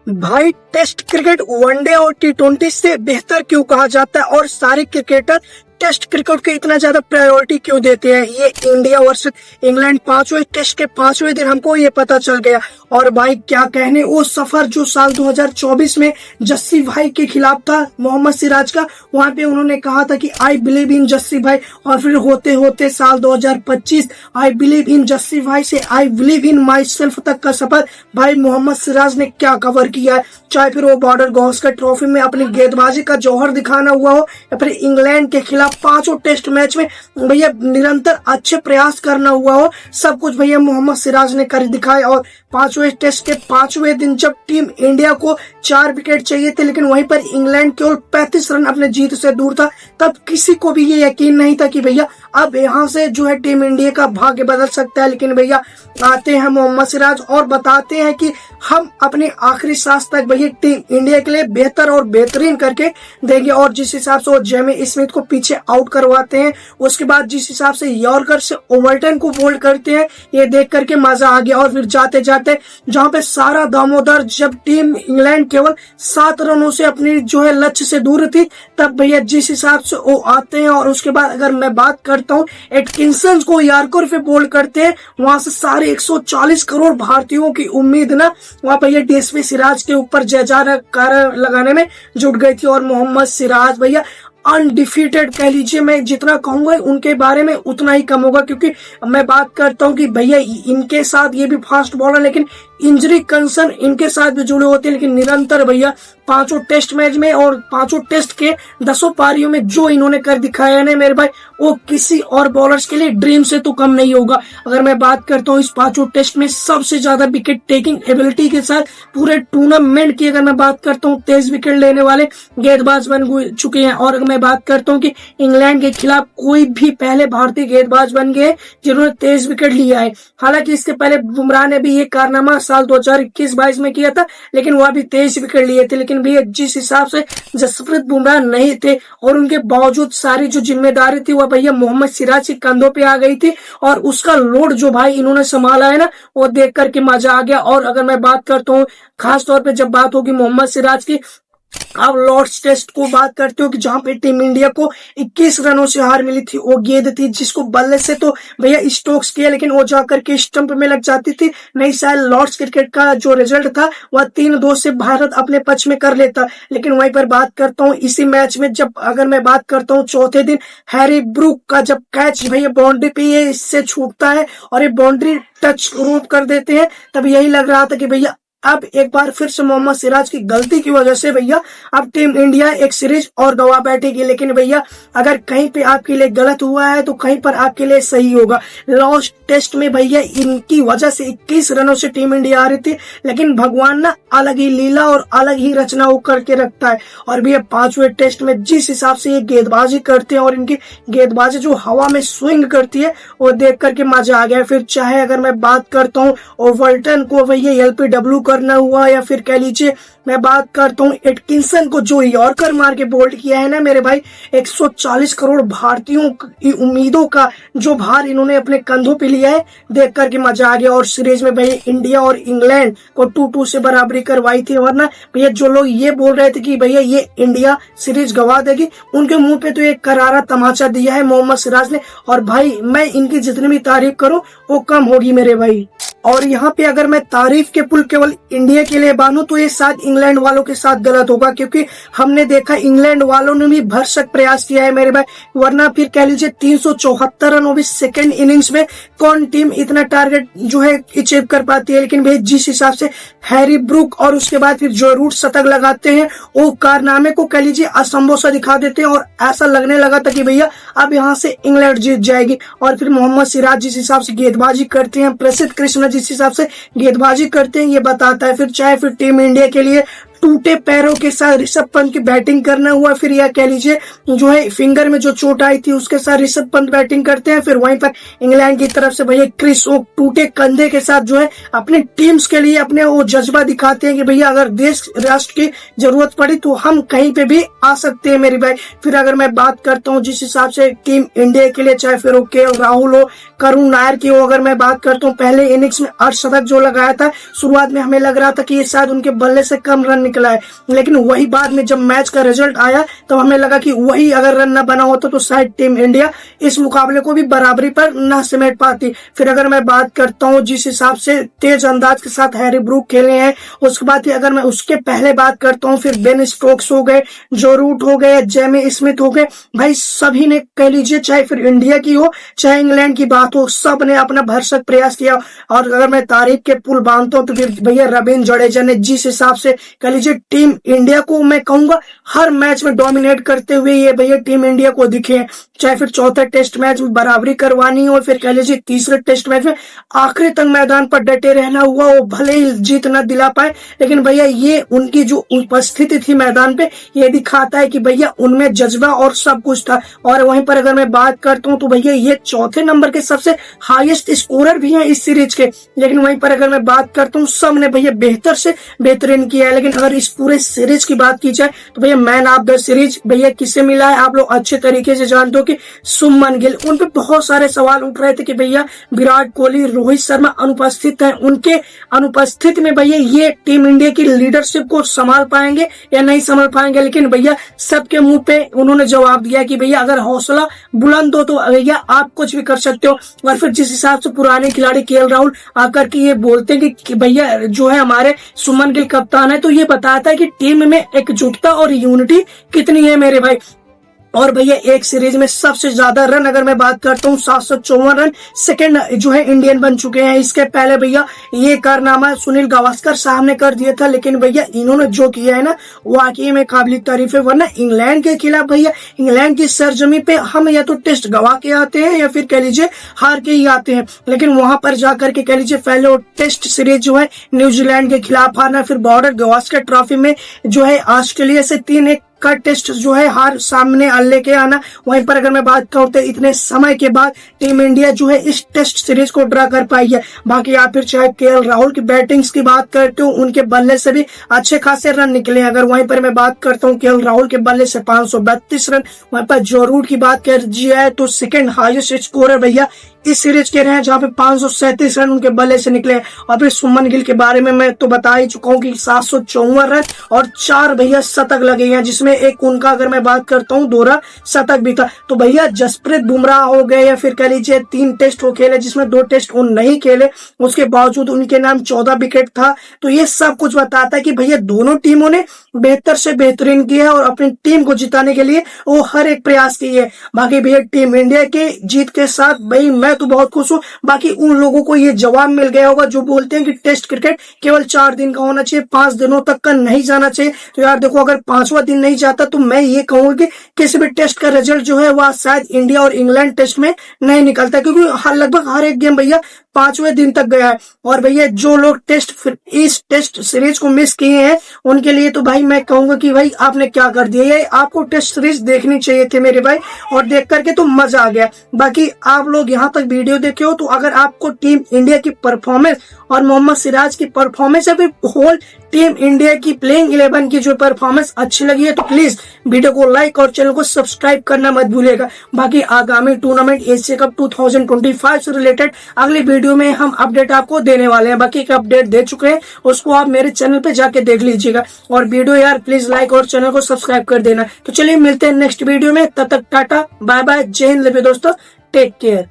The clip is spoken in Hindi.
भाई टेस्ट क्रिकेट वनडे और टी20 से बेहतर क्यों कहा जाता है और सारे क्रिकेटर टेस्ट क्रिकेट को इतना ज्यादा प्रायोरिटी क्यों देते हैं। ये इंडिया वर्सेस इंग्लैंड पांचवें टेस्ट के पांचवें दिन हमको ये पता चल गया। और भाई क्या कहने, वो सफर जो साल 2024 में जस्सी भाई के खिलाफ था मोहम्मद सिराज का, वहां पे उन्होंने कहा था कि आई बिलीव इन जस्सी भाई, और फिर होते होते साल 2025 आई बिलीव इन जस्सी भाई से I believe in my self तक का सफर भाई मोहम्मद सिराज ने क्या कवर किया है। चाहे फिर वो बॉर्डर गावस्कर ट्रॉफी में अपनी गेंदबाजी का जौहर दिखाना हुआ हो, या फिर इंग्लैंड के खिलाफ पांचों टेस्ट मैच में भैया निरंतर अच्छे प्रयास करना हुआ हो, सब कुछ भैया मोहम्मद सिराज ने कर दिखाया। और पांचवें टेस्ट के पांचवें दिन जब टीम इंडिया को 4 विकेट चाहिए थे, लेकिन वहीं पर इंग्लैंड केवल 35 रन अपने जीत से दूर था, तब किसी को भी ये यकीन नहीं था कि भैया अब यहाँ से जो है टीम इंडिया का भाग्य बदल सकता है। लेकिन भैया आते हैं मोहम्मद सिराज और बताते हैं कि हम अपने आखिरी सांस तक भैया टीम इंडिया के लिए बेहतर और बेहतरीन करके देंगे। और जिस हिसाब से वो जेमी स्मिथ को पीछे आउट करवाते हैं, उसके बाद जिस हिसाब से यॉर्कर से ओवरटन को बोल्ड करते हैं, ये देख करके मजा आ गया। और फिर जाते जाते जहां पे सारा दामोदर, जब टीम इंग्लैंड केवल 7 रनों से अपनी जो है लक्ष्य से दूर थी, तब भैया जिस हिसाब से वो आते हैं और उसके बाद अगर मैं बात करता हूँ एटकिंसन को यॉर्कर पे बोल्ड करते हैं, वहां से सारे 140 करोड़ भारतीयों की उम्मीद ना वहां भैया डीएसपी सिराज के ऊपर जयजयकार लगाने में जुट गई थी। और मोहम्मद सिराज भैया अनडिफीटेड कह लीजिए, मैं जितना कहूंगा उनके बारे में उतना ही कम होगा, क्योंकि मैं बात करता हूं कि भैया इनके साथ ये भी फास्ट बॉलर, लेकिन इंजरी कंसर्न इनके साथ भी जुड़े होते हैं। लेकिन निरंतर भैया पांचों टेस्ट मैच में और पांचों टेस्ट के 10 पारियों में जो इन्होंने कर दिखाया है ना मेरे भाई, वो किसी और बॉलर्स के लिए ड्रीम से तो कम नहीं होगा। अगर मैं बात करता हूँ इस पांचों टेस्ट में सबसे ज्यादा विकेट टेकिंग एबिलिटी के साथ पूरे टूर्नामेंट की अगर मैं बात करता हूँ 23 विकेट लेने वाले गेंदबाज बन चुके हैं। और अगर मैं बात करता हूँ कि इंग्लैंड के खिलाफ कोई भी पहले भारतीय गेंदबाज बन गए जिन्होंने 23 विकेट लिया है। हालांकि इसके पहले बुमराह ने भी ये कारनामा साल 2021-22 में किया था, लेकिन वह भी 23 विकेट लिए थे। लेकिन भैया जिस हिसाब से जसप्रीत बुमराह नहीं थे और उनके बावजूद सारी जो जिम्मेदारी थी वह भैया मोहम्मद सिराज के कंधों पे आ गई थी, और उसका लोड जो भाई इन्होंने संभाला है ना, वो देख करके मजा आ गया। और अगर मैं बात करता हूँ खास तौर पे जब बात होगी मोहम्मद सिराज की, आप लॉर्ड्स टेस्ट को बात करते हो कि जहां पे टीम इंडिया को 21 रनों से हार मिली थी, वो गेंद थी जिसको बल्ले से तो भैया स्टोक्स किया, लेकिन वो जाकर के स्टंप में लग जाती थी। नहीं शायद लॉर्ड्स क्रिकेट का जो रिजल्ट था वह 3-2 से भारत अपने पक्ष में कर लेता। लेकिन वहीं पर बात करता हूँ इसी मैच में, जब अगर मैं बात करता हूँ चौथे दिन हैरी ब्रूक का जब कैच भैया बाउंड्री पे ये इससे छूटता है और ये बाउंड्री टच रूप कर देते हैं, तब यही लग रहा था कि भैया अब एक बार फिर से मोहम्मद सिराज की गलती की वजह से भैया अब टीम इंडिया एक सीरीज और गवा बैठेगी। लेकिन भैया अगर कहीं पे आपके लिए गलत हुआ है तो कहीं पर आपके लिए सही होगा। लास्ट टेस्ट में भैया इनकी वजह से 21 रनों से टीम इंडिया आ रही थी, लेकिन भगवान ना अलग ही लीला और अलग ही रचना वो करके रखता है। और भैया पांचवें टेस्ट में जिस हिसाब से ये गेंदबाजी करते हैं और इनकी गेंदबाजी जो हवा में स्विंग करती है, वो देख करके मजा आ गया। फिर चाहे अगर मैं बात करता हूँ ओवरटन को भैया LPW करना हुआ, या फिर कह लीजिए मैं बात करता हूँ एटकिंसन को जो यॉर्कर मार के बोल्ड किया है ना मेरे भाई, 140 करोड़ भारतीयों की उम्मीदों का जो भार इन्होंने अपने कंधों पे लिया है, देख करके मजा आ गया। और सीरीज में भैया इंडिया और इंग्लैंड को 2-2 से बराबरी करवाई थी, वरना भैया जो लोग ये बोल रहे थे कि भैया ये इंडिया सीरीज गवा देगी, उनके मुंह पे तो एक करारा तमाचा दिया है मोहम्मद सिराज ने। और भाई मैं इनकी जितनी भी तारीफ करूं वो कम होगी मेरे भाई। और यहाँ पे अगर मैं तारीफ के पुल केवल इंडिया के लिए बांधूं तो ये शायद इंग्लैंड वालों के साथ गलत होगा, क्योंकि हमने देखा इंग्लैंड वालों ने भी भरसक प्रयास किया है मेरे भाई। वरना फिर कह लीजिए 374 रन, वो भी सेकेंड इनिंग्स में कौन टीम इतना टारगेट जो है अचीव कर पाती है। लेकिन भाई जिस हिसाब से हैरी ब्रूक और उसके बाद फिर जो रूट शतक लगाते हैं, वो कारनामे को कह लीजिए असंभव सा दिखा देते हैं, और ऐसा लगने लगा था कि भैया अब यहाँ से इंग्लैंड जीत जाएगी। और फिर मोहम्मद सिराज जिस हिसाब से गेंदबाजी करते हैं, प्रसिद्ध कृष्णा जिस हिसाब से गेंदबाजी करते हैं, ये बताता है। फिर चाहे फिर टीम इंडिया के लिए टूटे पैरों के साथ ऋषभ पंत की बैटिंग करना हुआ, फिर या कह लीजिए जो है फिंगर में जो चोट आई थी उसके साथ ऋषभ पंत बैटिंग करते हैं। फिर वहीं पर इंग्लैंड की तरफ से भैया क्रिस वोक टूटे कंधे के साथ जो है अपने टीम्स के लिए अपने वो जज्बा दिखाते हैं कि भैया अगर देश राष्ट्र की जरूरत पड़ी तो हम कहीं पे भी आ सकते हैं मेरे भाई। फिर अगर मैं बात करता हूँ जिस हिसाब से टीम इंडिया के लिए, चाहे फिर वो केएल राहुल हो, करुण नायर की हो, अगर मैं बात करता हूँ पहले इनिंग्स में अर्धशतक जो लगाया था, शुरुआत में हमें लग रहा था कि ये शायद उनके बल्ले से कम रन निकला है, लेकिन वही बाद में जब मैच का रिजल्ट आया तो हमें लगा कि वही अगर रन न बना होता तो शायद टीम इंडिया इस मुकाबले को भी बराबरी पर न समेट पाती। फिर अगर मैं बात करता हूँ जिस हिसाब से तेज अंदाज के साथ हैरी ब्रूक खेले हैं, उसके बाद अगर मैं उसके पहले बात करता हूँ फिर बेन स्टोक्स हो गए, जो रूट हो गए, जेमी स्मिथ हो गए, भाई सभी ने कह लीजिए चाहे फिर इंडिया की हो चाहे इंग्लैंड की बात हो, सब ने अपना भरसक प्रयास किया। और अगर मैं तारीख के पुल बांधता हूँ तो फिर भैया रवींद्र जडेजा ने जिस हिसाब से कह लीजिए टीम इंडिया को मैं कहूंगा हर मैच में डोमिनेट करते हुए ये भैया टीम इंडिया को दिखे हैं, चाहे फिर चौथा टेस्ट मैच में बराबरी करवानी हो, फिर कह लीजिए तीसरे टेस्ट मैच में आखिरी तक मैदान पर डटे रहना हुआ, वो भले ही जीत न दिला पाए लेकिन भैया ये उनकी जो उपस्थिति थी मैदान पे ये दिखाता है कि भैया उनमें जज्बा और सब कुछ था। और वहीं पर अगर मैं बात करता हूँ तो भैया ये चौथे नंबर के सबसे हाईएस्ट स्कोरर भी हैं इस सीरीज के, लेकिन वहीं पर अगर मैं बात करता हूँ सब ने भैया बेहतर से बेहतरीन किया है। लेकिन अगर इस पूरे सीरीज की बात की जाए तो भैया मैन ऑफ द सीरीज भैया किसे मिला है, आप लोग अच्छे तरीके से जानते हो कि शुभमन गिल। उन पे बहुत सारे सवाल उठ रहे थे कि भैया विराट कोहली, रोहित शर्मा अनुपस्थित हैं, उनके अनुपस्थित में भैया ये टीम इंडिया की लीडरशिप को संभाल पाएंगे या नहीं संभाल पाएंगे, लेकिन भैया सबके मुंह पे उन्होंने जवाब दिया कि भैया अगर हौसला बुलंद हो तो भैया आप कुछ भी कर सकते हो। और फिर जिस हिसाब से पुराने खिलाड़ी केएल राहुल आकर के ये बोलते हैं कि भैया जो है हमारे शुभमन गिल कप्तान है, तो ये बताता है कि टीम में एकजुटता और यूनिटी कितनी है मेरे भाई। और भैया एक सीरीज में सबसे ज्यादा रन अगर मैं बात करता हूँ 754 रन सेकंड जो है इंडियन बन चुके हैं। इसके पहले भैया ये कारनामा सुनील गावस्कर साहब ने कर दिया था, लेकिन भैया इन्होंने जो किया है ना वाकई में काबिल तारीफ है। वरना इंग्लैंड के खिलाफ भैया इंग्लैंड की सरजमी पे हम या तो टेस्ट गवा के आते हैं या फिर कह लीजिए हार के ही आते हैं, लेकिन वहां पर जाकर के कह लीजिए पहले टेस्ट सीरीज जो है न्यूजीलैंड के खिलाफ हारना, फिर बॉर्डर गावस्कर ट्रॉफी में जो है ऑस्ट्रेलिया से 3-1 का टेस्ट जो है हार सामने लेके आना। वहीं पर अगर मैं बात करूं तो इतने समय के बाद टीम इंडिया जो है इस टेस्ट सीरीज को ड्रा कर पाई है। बाकी आप फिर चाहे केएल राहुल की बैटिंग्स की बात करते हो, उनके बल्ले से भी अच्छे खासे रन निकले। अगर वहीं पर मैं बात करता हूं केएल राहुल के बल्ले से 532 रन, वहीं पर जो रूट की बात कर जाए तो सेकंड हाईएस्ट स्कोरर भैया इस सीरीज के रहे, जहां पे 537 रन उनके बल्ले से निकले। और फिर शुभमन गिल के बारे में मैं तो बता ही चुका हूं कि 754 रन और 4 भैया शतक लगे हैं, जिसमें एक उनका अगर मैं बात करता हूं दोहरा शतक भी था। तो भैया जसप्रीत बुमराह हो गए या फिर कह लीजिए 3 टेस्ट वो खेले जिसमें 2 टेस्ट वो नहीं खेले, उसके बावजूद उनके नाम 14 विकेट था। तो ये सब कुछ बताता है कि भैया दोनों टीमों ने बेहतर से बेहतरीन किया है और अपनी टीम को जिताने के लिए वो हर एक प्रयास किए। बाकी भैया टीम इंडिया के जीत के साथ भाई मैं तो बहुत खुश हूँ। बाकी उन लोगों को ये जवाब मिल गया होगा जो बोलते हैं कि टेस्ट क्रिकेट केवल 4 दिन का होना चाहिए, 5 दिनों तक का नहीं जाना चाहिए। तो यार देखो अगर 5वां दिन नहीं जाता तो मैं ये कहूंगा कि किसी भी टेस्ट का रिजल्ट जो है वह शायद इंडिया और इंग्लैंड टेस्ट में नहीं निकलता, क्योंकि लगभग हर एक गेम भैया 5वें दिन तक गया है। और भैया जो लोग इस टेस्ट सीरीज को मिस किए हैं उनके लिए तो भाई मैं कहूंगा कि भाई आपने क्या कर दिया, ये आपको टेस्ट सीरीज देखनी चाहिए थी मेरे भाई, और देख करके तो मजा आ गया। बाकी आप लोग यहाँ तक वीडियो देखे हो तो अगर आपको टीम इंडिया की परफॉर्मेंस और मोहम्मद सिराज की परफॉर्मेंस या फिर होल टीम इंडिया की प्लेइंग 11 की जो परफॉर्मेंस अच्छी लगी है तो प्लीज वीडियो को लाइक और चैनल को सब्सक्राइब करना मत भूलिएगा। बाकी आगामी टूर्नामेंट एशिया कप 2025 से रिलेटेड अगली वीडियो में हम अपडेट आपको देने वाले हैं। बाकी एक अपडेट दे चुके हैं, उसको आप मेरे चैनल पे जाके देख लीजिएगा। और वीडियो यार प्लीज लाइक और चैनल को सब्सक्राइब कर देना। तो चलिए मिलते हैं नेक्स्ट वीडियो में, तब तक टाटा बाय बाय, जय हिंद दोस्तों, टेक केयर।